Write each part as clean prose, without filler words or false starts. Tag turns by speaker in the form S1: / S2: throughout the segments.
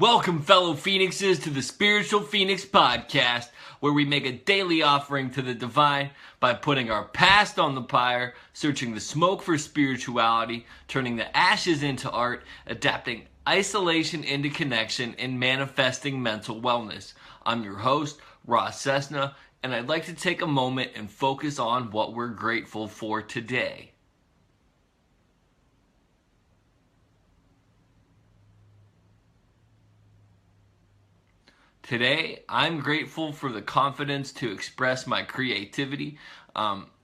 S1: Welcome, fellow Phoenixes, to the Spiritual Phoenix Podcast, where we make a daily offering to the divine by putting our past on the pyre, searching the smoke for spirituality, turning the ashes into art, adapting isolation into connection, and manifesting mental wellness. I'm your host, Ross Cessna, and I'd like to take a moment and focus on what we're grateful for today. Today, I'm grateful for the confidence to express my creativity.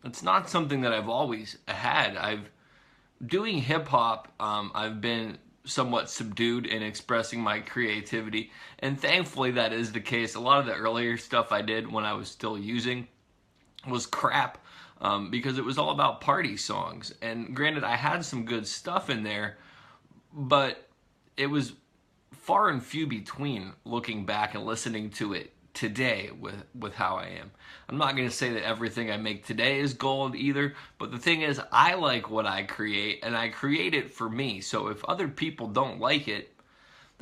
S1: It's not something that I've always had. Doing hip hop, I've been somewhat subdued in expressing my creativity, and thankfully that is the case. A lot of the earlier stuff I did when I was still using was crap, because it was all about party songs. And granted, I had some good stuff in there, but it was far and few between looking back and listening to it today with how I am. I'm not going to say that everything I make today is gold either, but the thing is, I like what I create, and I create it for me. So if other people don't like it,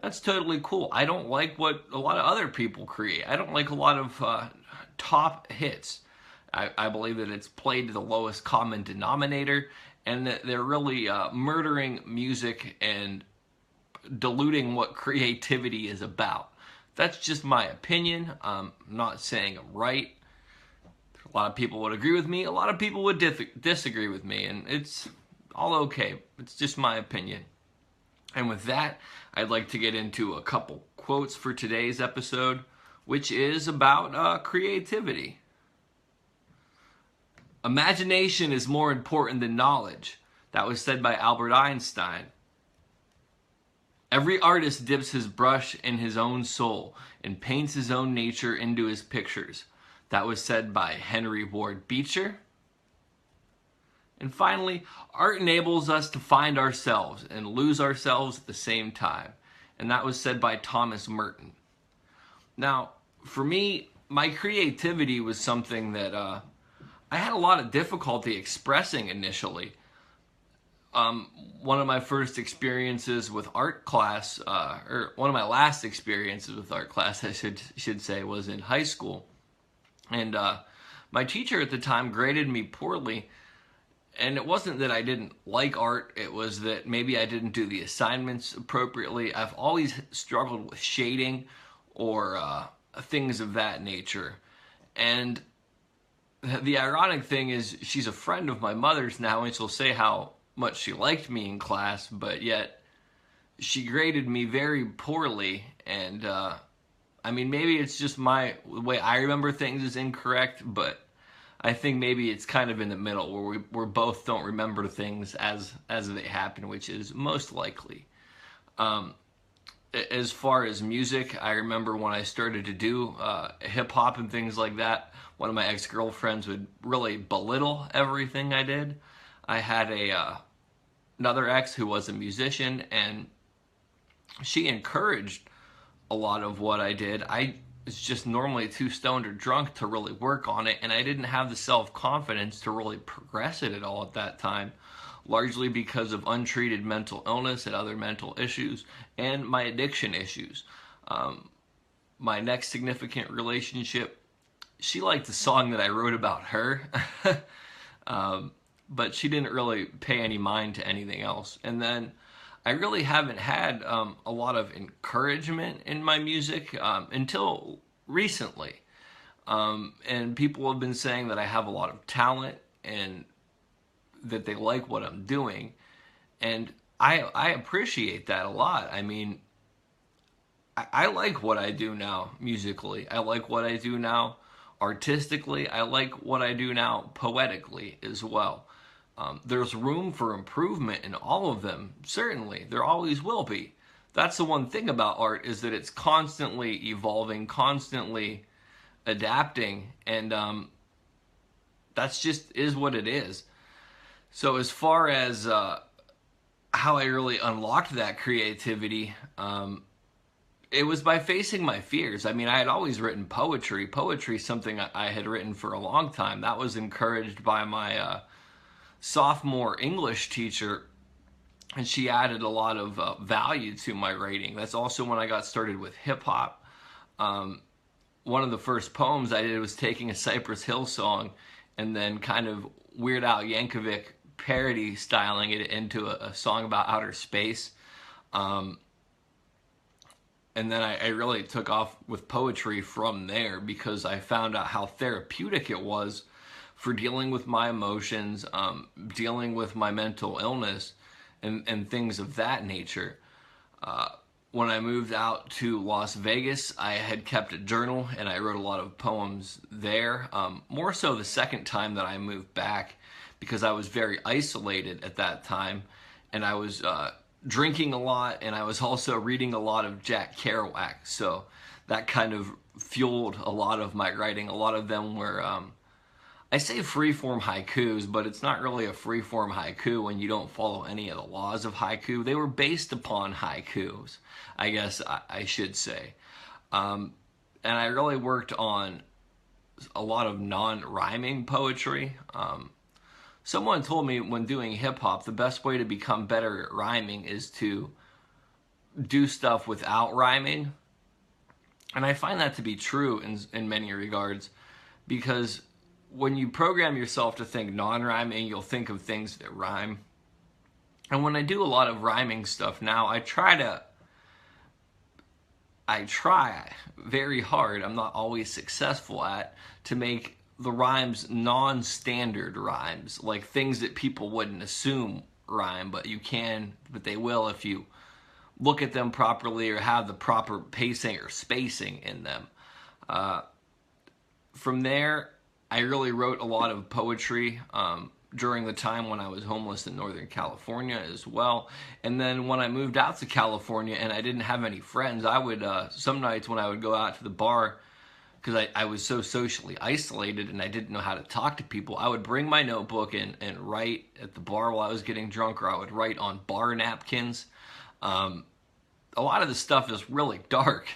S1: that's totally cool. I don't like what a lot of other people create. I don't like a lot of top hits. I believe that it's played to the lowest common denominator, and that they're really murdering music and diluting what creativity is about. That's just my opinion. I'm not saying I'm right. A lot of people would agree with me. A lot of people would disagree with me, and it's all okay. It's just my opinion. And with that, I'd like to get into a couple quotes for today's episode, which is about creativity. Imagination is more important than knowledge. That was said by Albert Einstein. Every artist dips his brush in his own soul and paints his own nature into his pictures. That was said by Henry Ward Beecher. And finally, art enables us to find ourselves and lose ourselves at the same time. And that was said by Thomas Merton. Now, for me, my creativity was something that I had a lot of difficulty expressing initially. One of my first experiences with art class, or one of my last experiences with art class, I should say, was in high school. And my teacher at the time graded me poorly. And it wasn't that I didn't like art, it was that maybe I didn't do the assignments appropriately. I've always struggled with shading or things of that nature. And the ironic thing is, she's a friend of my mother's now, and she'll say how much she liked me in class, but yet she graded me very poorly. And I mean, maybe it's just the way I remember things is incorrect, but I think maybe it's kind of in the middle where we both don't remember things as they happen, which is most likely. As far as music, I remember when I started to do hip hop and things like that, one of my ex-girlfriends would really belittle everything I did. I had another ex who was a musician, and she encouraged a lot of what I did. I was just normally too stoned or drunk to really work on it, and I didn't have the self-confidence to really progress it at all at that time, largely because of untreated mental illness and other mental issues, and my addiction issues. My next significant relationship, she liked the song that I wrote about her, but she didn't really pay any mind to anything else. And then I really haven't had a lot of encouragement in my music until recently. And people have been saying that I have a lot of talent and that they like what I'm doing. And I appreciate that a lot. I mean, I like what I do now musically. I like what I do now artistically. I like what I do now poetically as well. There's room for improvement in all of them, certainly. There always will be. That's the one thing about art, is that it's constantly evolving, constantly adapting, and that's just is what it is. So as far as how I really unlocked that creativity, it was by facing my fears. I mean, I had always written poetry. Poetry is something I had written for a long time. That was encouraged by my sophomore English teacher, and she added a lot of value to my writing. That's also when I got started with hip hop. One of the first poems I did was taking a Cypress Hill song and then kind of Weird Al Yankovic parody styling it into a song about outer space. And then I really took off with poetry from there because I found out how therapeutic it was for dealing with my emotions, dealing with my mental illness, and things of that nature. When I moved out to Las Vegas, I had kept a journal and I wrote a lot of poems there. More so the second time that I moved back because I was very isolated at that time, and I was drinking a lot, and I was also reading a lot of Jack Kerouac. So that kind of fueled a lot of my writing. A lot of them were I say free-form haikus, but it's not really a free-form haiku when you don't follow any of the laws of haiku. They were based upon haikus, I guess I should say. And I really worked on a lot of non-rhyming poetry. Someone told me when doing hip-hop, the best way to become better at rhyming is to do stuff without rhyming. And I find that to be true in many regards, because when you program yourself to think non-rhyming, you'll think of things that rhyme. And when I do a lot of rhyming stuff now, I try very hard, I'm not always successful at, to make the rhymes non-standard rhymes, like things that people wouldn't assume rhyme, but they will if you look at them properly or have the proper pacing or spacing in them. From there, I really wrote a lot of poetry during the time when I was homeless in Northern California as well. And then when I moved out to California and I didn't have any friends, I would, some nights when I would go out to the bar, because I was so socially isolated and I didn't know how to talk to people, I would bring my notebook and write at the bar while I was getting drunk, or I would write on bar napkins. A lot of the stuff is really dark,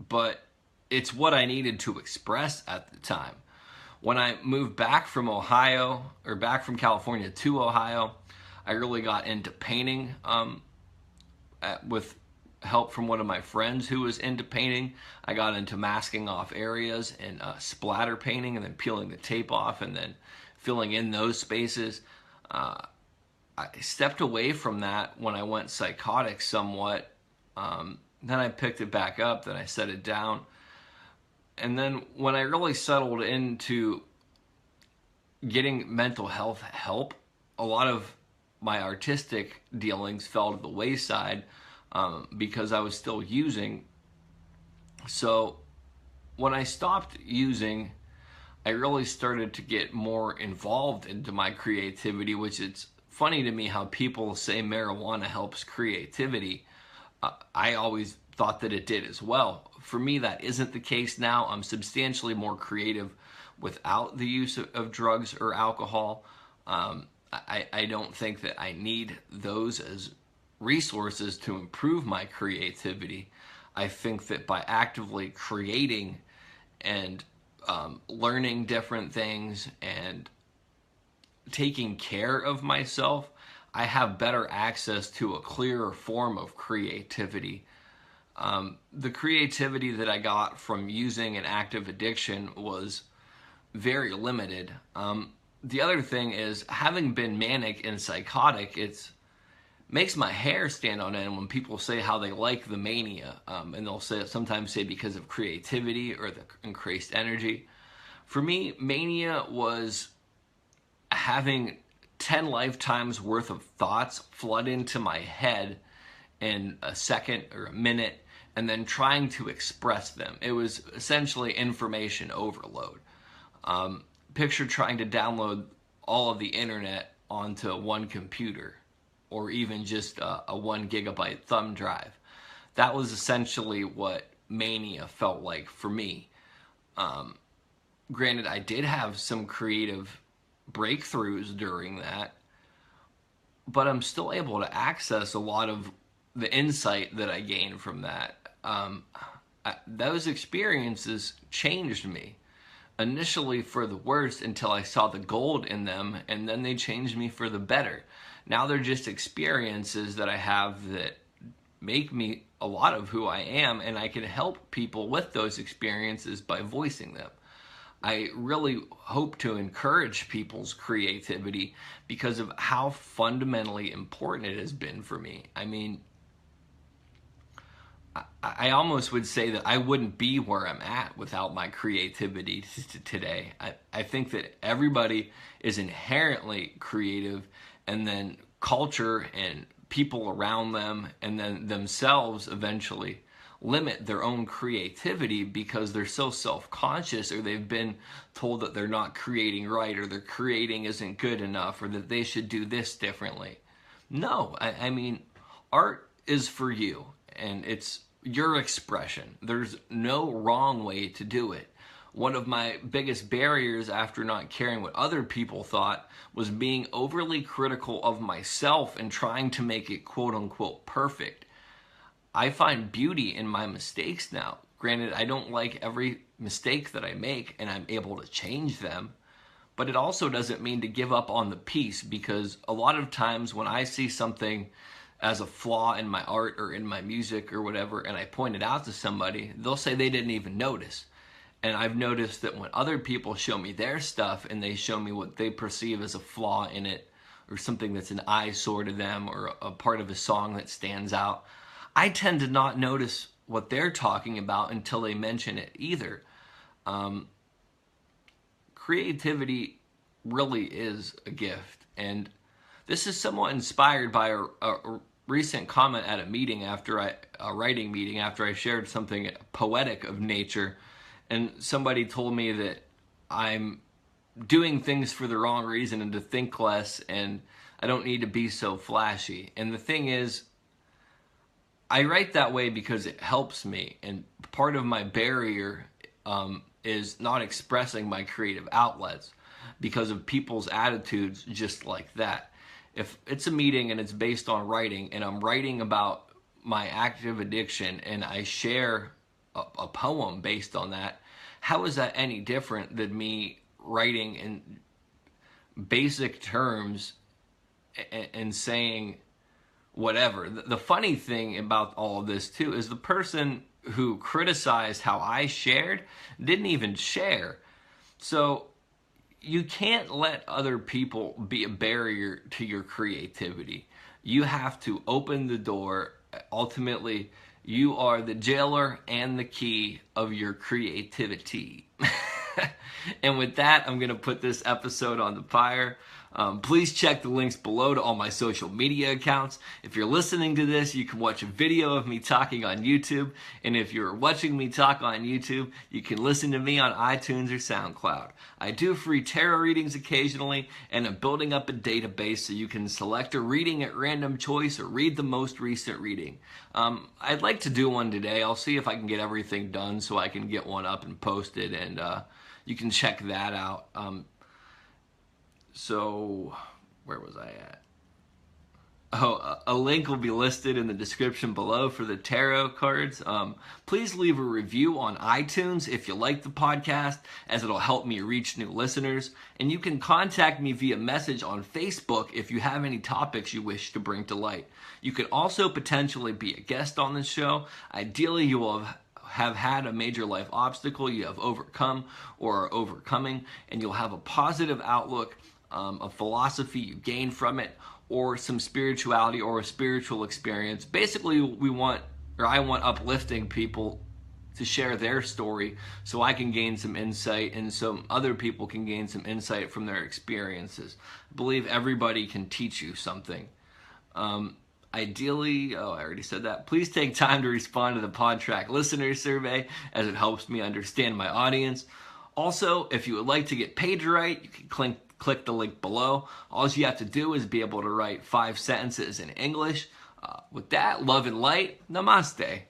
S1: but it's what I needed to express at the time. When I moved back from California to Ohio, I really got into painting with help from one of my friends who was into painting. I got into masking off areas and splatter painting, and then peeling the tape off and then filling in those spaces. I stepped away from that when I went psychotic somewhat. Then I picked it back up, then I set it down. And then when I really settled into getting mental health help, a lot of my artistic dealings fell to the wayside because I was still using. So when I stopped using, I really started to get more involved into my creativity, which it's funny to me how people say marijuana helps creativity. I always thought that it did as well. For me, that isn't the case now. I'm substantially more creative without the use of drugs or alcohol. I don't think that I need those as resources to improve my creativity. I think that by actively creating and learning different things and taking care of myself, I have better access to a clearer form of creativity. The creativity that I got from using an active addiction was very limited. The other thing is, having been manic and psychotic, it makes my hair stand on end when people say how they like the mania, and they'll sometimes say because of creativity or the increased energy. For me, mania was having 10 lifetimes worth of thoughts flood into my head in a second or a minute, and then trying to express them. It was essentially information overload. Picture trying to download all of the internet onto one computer, or even just a 1 gigabyte thumb drive. That was essentially what mania felt like for me. Granted, I did have some creative breakthroughs during that, but I'm still able to access a lot of the insight that I gained from that. Those experiences changed me. Initially for the worse until I saw the gold in them, and then they changed me for the better. Now they're just experiences that I have that make me a lot of who I am, and I can help people with those experiences by voicing them. I really hope to encourage people's creativity because of how fundamentally important it has been for me. I mean, I almost would say that I wouldn't be where I'm at without my creativity today. I think that everybody is inherently creative, and then culture and people around them and then themselves eventually limit their own creativity because they're so self-conscious, or they've been told that they're not creating right, or their creating isn't good enough, or that they should do this differently. No, I mean, art is for you, and it's your expression. There's no wrong way to do it. One of my biggest barriers after not caring what other people thought was being overly critical of myself and trying to make it quote unquote perfect. I find beauty in my mistakes now. Granted, I don't like every mistake that I make, and I'm able to change them, but it also doesn't mean to give up on the piece, because a lot of times when I see something as a flaw in my art or in my music or whatever, and I point it out to somebody, they'll say they didn't even notice. And I've noticed that when other people show me their stuff and they show me what they perceive as a flaw in it, or something that's an eyesore to them, or a part of a song that stands out, I tend to not notice what they're talking about until they mention it either. Creativity really is a gift, and this is somewhat inspired by a recent comment at a meeting a writing meeting after I shared something poetic of nature, and somebody told me that I'm doing things for the wrong reason and to think less, and I don't need to be so flashy. And the thing is, I write that way because it helps me, and part of my barrier is not expressing my creative outlets because of people's attitudes just like that. If it's a meeting and it's based on writing, and I'm writing about my active addiction, and I share a poem based on that, how is that any different than me writing in basic terms and saying whatever? The funny thing about all of this too is the person who criticized how I shared didn't even share. So you can't let other people be a barrier to your creativity. You have to open the door. Ultimately, you are the jailer and the key of your creativity. And with that, I'm going to put this episode on the fire. Please check the links below to all my social media accounts. If you're listening to this, you can watch a video of me talking on YouTube. And if you're watching me talk on YouTube, you can listen to me on iTunes or SoundCloud. I do free tarot readings occasionally, and I'm building up a database so you can select a reading at random choice or read the most recent reading. I'd like to do one today. I'll see if I can get everything done so I can get one up and posted, and you can check that out. So, where was I at? Oh, a link will be listed in the description below for the tarot cards. Please leave a review on iTunes if you like the podcast, as it'll help me reach new listeners. And you can contact me via message on Facebook if you have any topics you wish to bring to light. You could also potentially be a guest on the show. Ideally, you will have had a major life obstacle you have overcome or are overcoming, and you'll have a positive outlook, a philosophy you gain from it, or some spirituality or a spiritual experience. Basically, I want uplifting people to share their story so I can gain some insight, and so other people can gain some insight from their experiences. I believe everybody can teach you something. Ideally, I already said that. Please take time to respond to the PodTrack listener survey, as it helps me understand my audience. Also, if you would like to get paid to write, you can click the link below. All you have to do is be able to write 5 sentences in English. With that, love and light. Namaste.